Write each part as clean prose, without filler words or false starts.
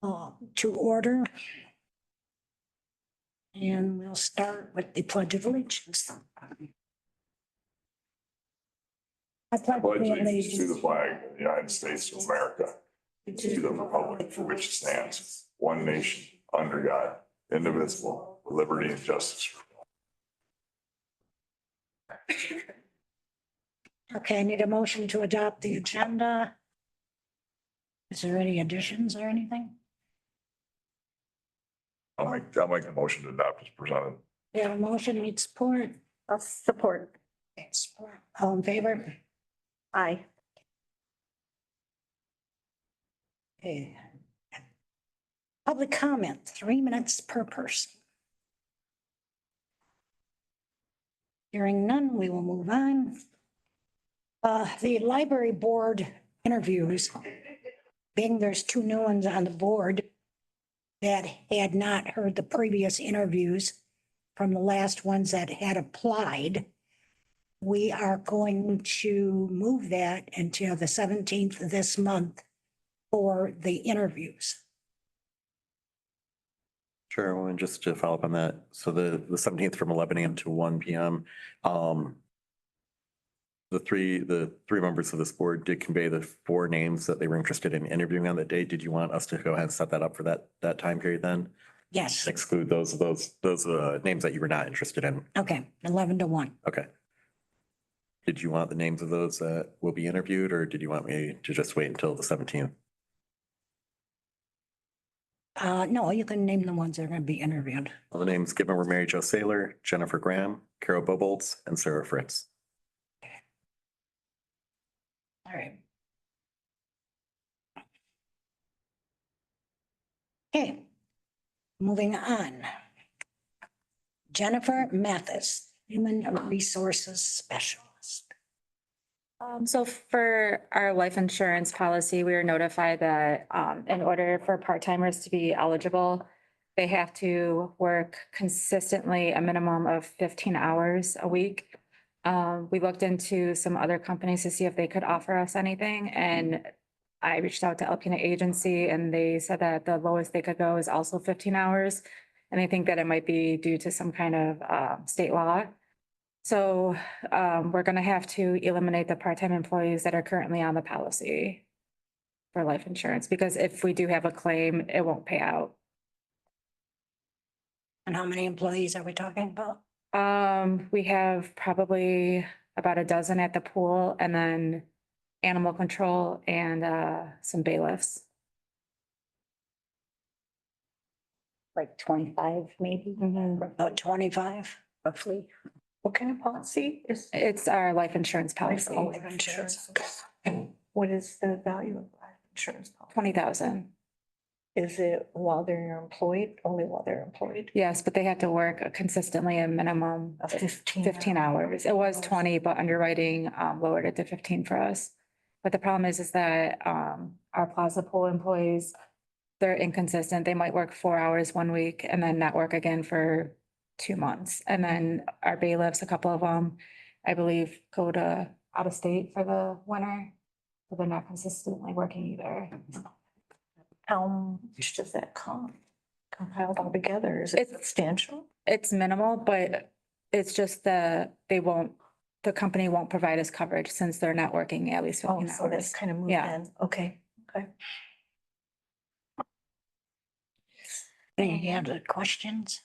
to order. And we'll start with the Pledge of Allegiance. I pledge Pledge allegiance to allegiance the flag of the United States of America, to the republic for which it stands, one nation, under God, indivisible, with liberty and justice for all. Okay, I need a motion to adopt the agenda. Is there any additions or anything? I'll make a motion to adopt as presented. We have a motion, need support? I'll support. Okay, support. All in favor? Aye. Okay. Public comment, 3 minutes per person. Hearing none, we will move on. The library board interviews, being there's 2 new ones on the board that had not heard the previous interviews from the last ones that had applied. We are going to move that until the 17th of this month for the interviews. Sure, well, and just to follow up on that, so the 17th from 11 a.m. to 1 p.m. The three members of this board did convey the 4 names that they were interested in interviewing on that day. Did you want us to go ahead and set that up for that time period then? Yes, Exclude those names that you were not interested in. okay, 11 to 1. Okay. Did you want the names of those that will be interviewed, or did you want me to just wait until the 17th? No, you can name the ones that are going to be interviewed. Well, the names given were Mary Jo Saylor, Jennifer Graham, Carol Bobolts, and Sarah Fritz. All right. Okay, moving on. Jennifer Mathis, Human Resources Specialist. So for our life insurance policy, we were notified that in order for part-timers to be eligible, they have to work consistently a minimum of 15 hours a week. We looked into some other companies to see if they could offer us anything, and I reached out to Alpena Agency and they said that the lowest they could go is also 15 hours. And I think that it might be due to some kind of state law. So we're going to have to eliminate the part-time employees that are currently on the policy for life insurance, because if we do have a claim, it won't pay out. And how many employees are we talking about? We have probably about a dozen at the pool, and then animal control and some bailiffs. Like 25 maybe. About 25 roughly. What kind of policy is? It's our life insurance policy, Life insurance. And what is the value of life insurance? policy? 20,000. Is it while they're employed, only while they're employed? Yes, but they have to work consistently a minimum Of of 15. 15 hours. It was 20, but underwriting lowered it to 15 for us. But the problem is that our Plaza Pool employees, they're inconsistent. They might work 4 hours one week and then not work again for 2 months. And then our bailiffs, a couple of them, I believe, go to out of state for the winter. So they're not consistently working either. How much does that compiled all together? Is it It's- substantial? It's minimal, but it's just the company won't provide us coverage since they're not working at least Oh, 15 so that's hours. kind of moved Yeah. in. Okay, okay. Any other questions?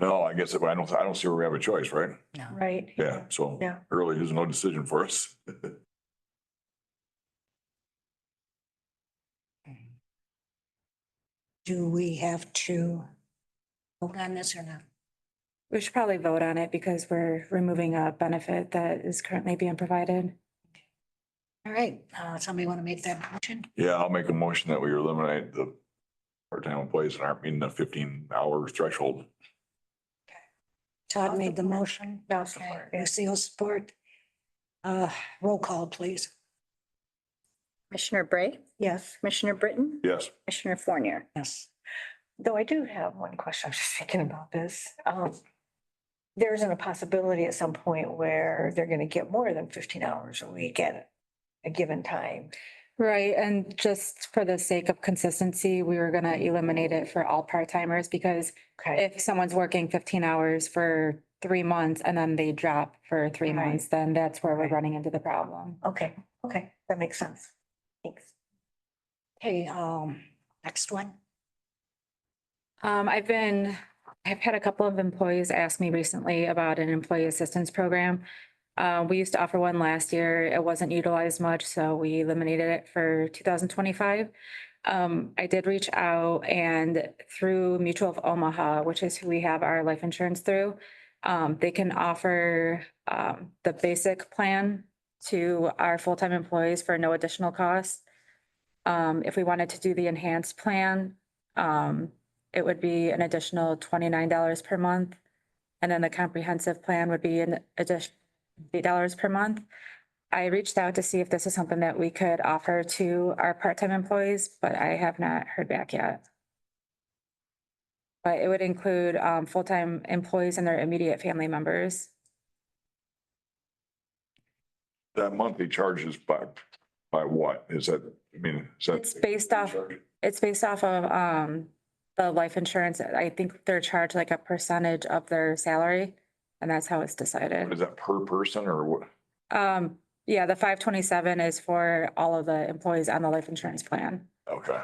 No, I guess I don't see where we have a choice, right? No. Right. Yeah, so Yeah. really, there's no decision for us. Do we have to vote on this or not? We should probably vote on it because we're removing a benefit that is currently being provided. All right, somebody want to make that motion? Yeah, I'll make a motion that we eliminate the part-time employees that aren't meeting the 15-hour threshold. Todd I'll made the support. motion. No Okay, support. Yeah. Lucille support. Roll call, please. Commissioner Bray, Yes. Commissioner Britton, Yes, Commissioner Fournier. Yes. Though I do have one question. I was just thinking about this. There isn't a possibility at some point where they're gonna get more than 15 hours a week at a given time. Right, and just for the sake of consistency, we were gonna eliminate it for all part-timers because Okay, if someone's working 15 hours for 3 months and then they drop for 3 months, then that's where we're running into the problem. okay, that makes sense. Thanks. Okay, next one. I've had a couple of employees ask me recently about an employee assistance program. We used to offer one last year. It wasn't utilized much, so we eliminated it for 2025. I did reach out and through Mutual of Omaha, which is who we have our life insurance through, they can offer the basic plan to our full-time employees for no additional cost. If we wanted to do the enhanced plan, it would be an additional $29 per month. And then the comprehensive plan would be an additional $8 per month. I reached out to see if this is something that we could offer to our part-time employees, but I have not heard back yet. But it would include full-time employees and their immediate family members. That monthly charge is by what? Is that, I mean, is that? It's based off of the life insurance. I think they're charged like a percentage of their salary, and that's how it's Is decided. that per person or what? Yeah, the 527 is for all of the employees on the life insurance plan. Okay.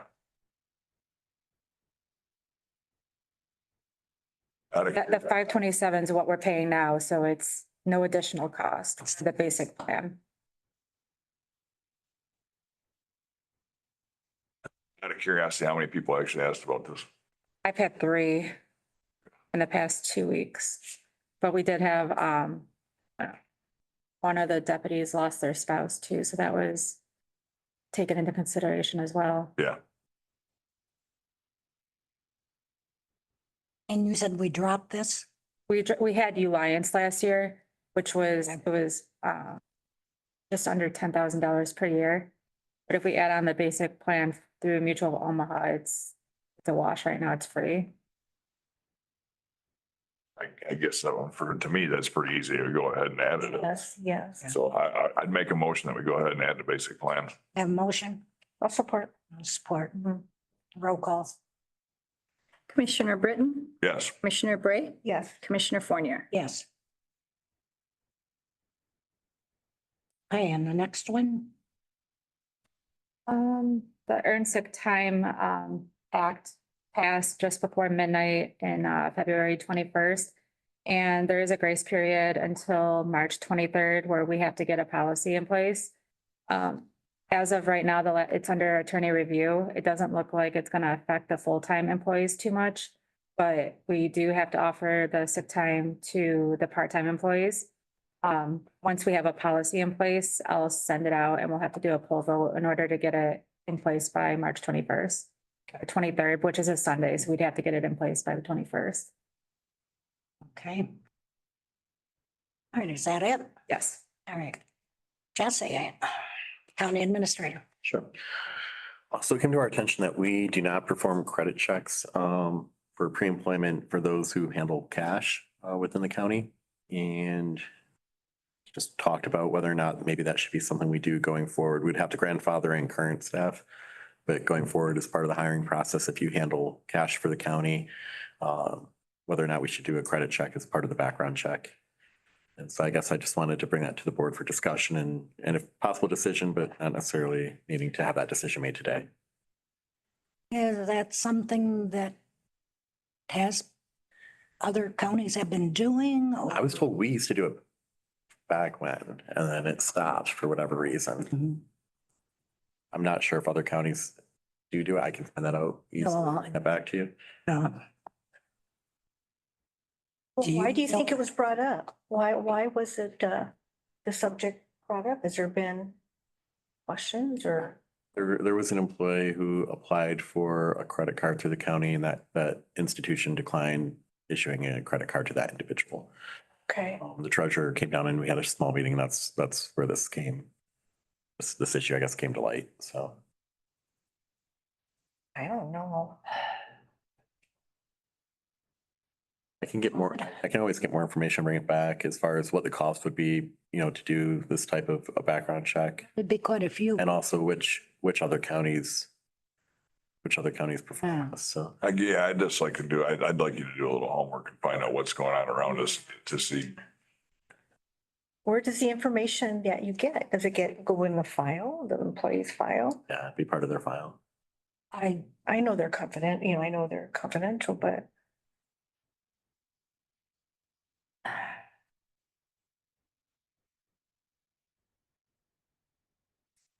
The 527 is what we're paying now, so it's no additional cost. It's the basic plan. Out of curiosity, how many people actually asked about this? I've had 3 in the past 2 weeks, but we did have, one of the deputies lost their spouse too, so that was taken into consideration as well. Yeah. And you said we dropped this? We had Uliance last year, which was, it was, just under $10,000 per year. But if we add on the basic plan through Mutual of Omaha, it's a wash right now. It's free. I guess that one to me, that's pretty easy to go ahead and add it. Yes. So I'd make a motion that we go ahead and add the basic plan. Have a motion? I'll support. Support. Mhm. Roll call. Commissioner Britton, Yes. Commissioner Bray, Yes. Commissioner Fournier. Yes. Okay, and the next one? The Earned Sick Time, Act passed just before midnight in, February 21st. And there is a grace period until March 23rd where we have to get a policy in place. As of right now, it's under attorney review. It doesn't look like it's gonna affect the full-time employees too much. But we do have to offer the sick time to the part-time employees. Once we have a policy in place, I'll send it out and we'll have to do a poll vote in order to get it in place by March 21st. Or 23rd, which is a Sunday, so we'd have to get it in place by the 21st. Okay. All right, is that it? Yes. All right. Jesse, County Administrator. Sure. Also came to our attention that we do not perform credit checks for pre-employment for those who handle cash within the county. And just talked about whether or not maybe that should be something we do going forward. We'd have to grandfather in current staff. But going forward, as part of the hiring process, if you handle cash for the county, whether or not we should do a credit check as part of the background check. And so I guess I just wanted to bring that to the board for discussion and if possible decision, but not necessarily needing to have that decision made today. Is that something that other counties have been doing? Or- I was told we used to do it back when, and then it stopped for whatever reason. Mhm. I'm not sure if other counties do it. I can find that out. easily, No. bring that back to you. Do you Why do you think know- it was brought up? Why was it, the subject brought up? Has there been questions or? There was an employee who applied for a credit card through the county and that institution declined issuing a credit card to that individual. Okay. The treasurer came down and we had a small meeting and that's where this issue, I guess, came to light, so. I don't know. I can get more, I can always get more information, bring it back as far as what the cost would be, to do this type of a background check. There'd be quite a few. And also which other counties perform this, so. Yeah, I'd just like to do, I'd like you to do a little homework and find out what's going on around us to see. Where does the information that you get, does it go in the file, the employee's file? Yeah, be part of their file. I know they're confident, I know they're confidential, but.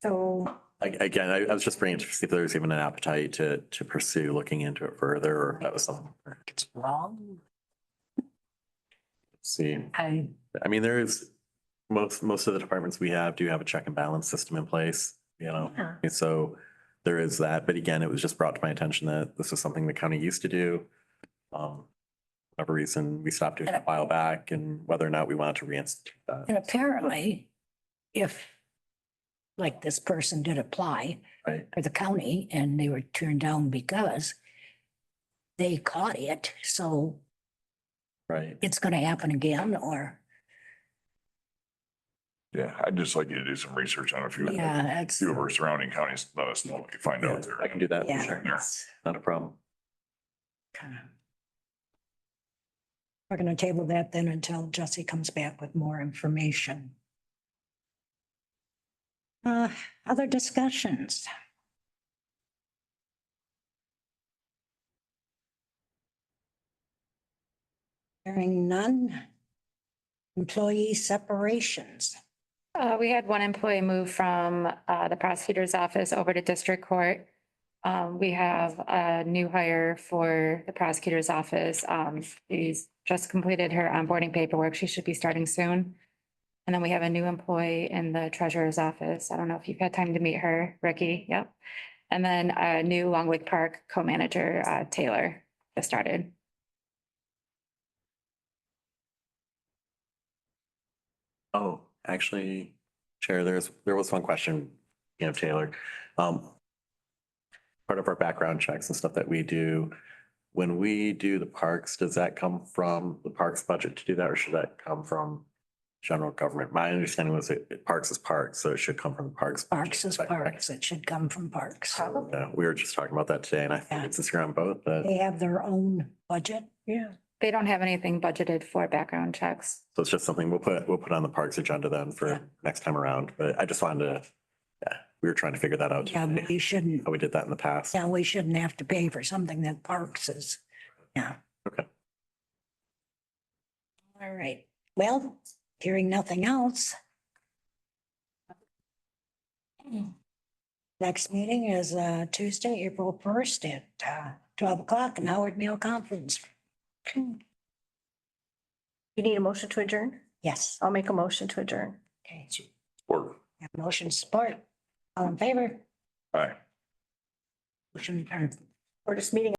So, Again, I was just bringing it to see if there's even an appetite to pursue looking into it further, or if that was something. It's wrong. See, I, I mean, there is, most of the departments we have do have a check and balance system in place, yeah. So there is that, but again, it was just brought to my attention that this is something the county used to do. Whatever reason, we stopped doing it a while back, and whether or not we want to reinstitute and that. apparently, if, like this person did apply Right. for the county and they were turned down because they caught it, so Right. it's gonna happen again, or, Yeah, I'd just like you to do some research on a few yeah, it's, of our surrounding counties. Let us know what you find out there. I can do that. yeah. Sure. it's Not a problem. kinda- We're gonna table that then until Jesse comes back with more information. Other discussions? Hearing none. Employee separations. We had one employee move from the prosecutor's office over to district court. We have a new hire for the prosecutor's office. She's just completed her onboarding paperwork. She should be starting soon. And then we have a new employee in the treasurer's office. I don't know if you've had time to meet her, Ricky. Yep. And then a new Long Lake Park co-manager, Taylor, just started. Oh, actually, Chair, there was one question, Taylor. Part of our background checks and stuff that we do, when we do the parks, does that come from the parks budget to do that, or should that come from general government? My understanding was that parks is parks, so it should come from the parks. budget. Parks is that correct? parks. It should come from parks. Yeah, we were just talking about that today, and I think it's this year on both, but They have their own budget. Yeah. They don't have anything budgeted for background checks. so it's just something we'll put on the parks agenda then Yeah. for next time around. But I just wanted to, yeah, we were trying to figure that out. Yeah, today, we shouldn't, How we did that in the past. yeah, we shouldn't have to pay for something that parks is, yeah. Okay. All right. Well, hearing nothing else. Next meeting is Tuesday, April 1st at 12 o'clock in Howard Meal Conference. You need a motion to adjourn? Yes. I'll make a motion to adjourn. Okay. Or, Motion support. All in favor? all right. Motion, or We're just meeting